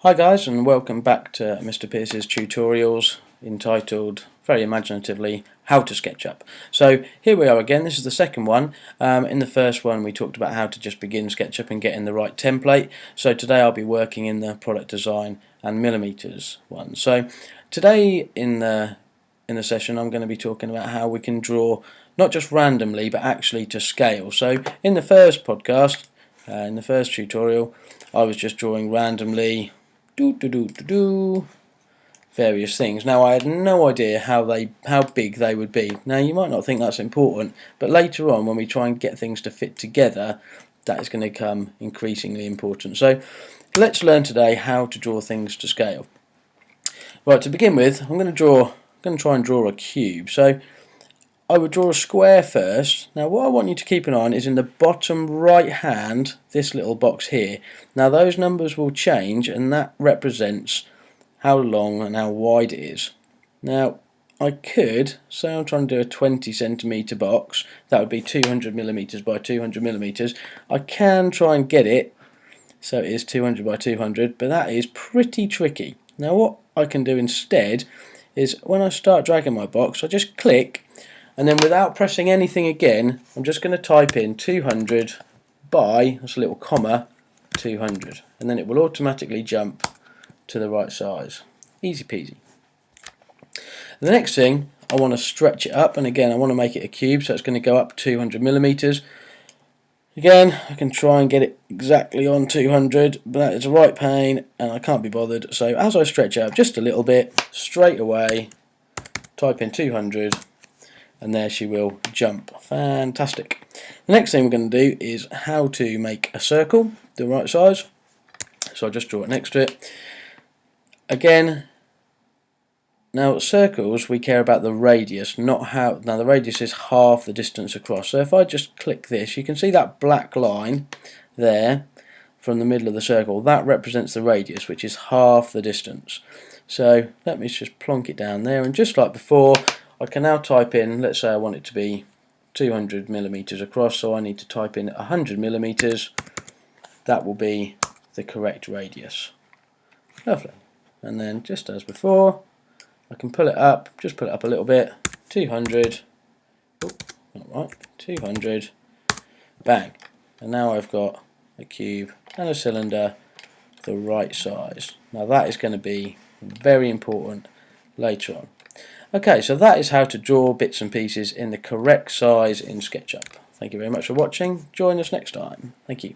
Hi guys, and welcome back to Mr. Pearce's tutorials entitled, very imaginatively, How to SketchUp. So here we are again. This is the second one. In the first one we talked about how to just begin SketchUp and get in the right template. So today I'll be working in the product design and millimeters one. So today in the session I'm going to be talking about how we can draw not just randomly but actually to scale. So in the first podcast, in the first tutorial, I was just drawing randomly various things. Now I had no idea how big they would be. Now you might not think that's important, but later on when we try and get things to fit together, that is going to become increasingly important. So let's learn today how to draw things to scale. Right, to begin with, I'm going to try and draw a cube. So I would draw a square first. Now what I want you to keep an eye on is in the bottom right hand, this little box here. Now those numbers will change and that represents how long and how wide it is. Now I could, say I'm trying to do a 20 centimeter box, that would be 200 millimeters by 200 millimeters. I can try and get it so it is 200 by 200, but that is pretty tricky. Now what I can do instead is when I start dragging my box, I just click, and then without pressing anything again, I'm just going to type in 200 by, that's a little comma, 200, and then it will automatically jump to the right size. Easy peasy. The next thing, I want to stretch it up, and again I want to make it a cube, so it's going to go up 200 millimeters. Again, I can try and get it exactly on 200, but that is a right pain and I can't be bothered. So as I stretch out just a little bit, straight away, type in 200, and there she will jump. Fantastic. The next thing we're going to do is how to make a circle the right size. So I'll just draw it next to it. Again, now circles we care about the radius, not how. Now the radius is half the distance across. So if I just click this, you can see that black line there from the middle of the circle. That represents the radius, which is half the distance. So let me just plonk it down there, and just like before, I can now type in, let's say I want it to be 200 millimeters across, so I need to type in 100 millimeters. That will be the correct radius. Lovely. And then just as before, I can pull it up, just pull it up a little bit, 200, oh, not right, 200, bang. And now I've got a cube and a cylinder the right size. Now that is going to be very important later on. Okay, so that is how to draw bits and pieces in the correct size in SketchUp. Thank you very much for watching. Join us next time. Thank you.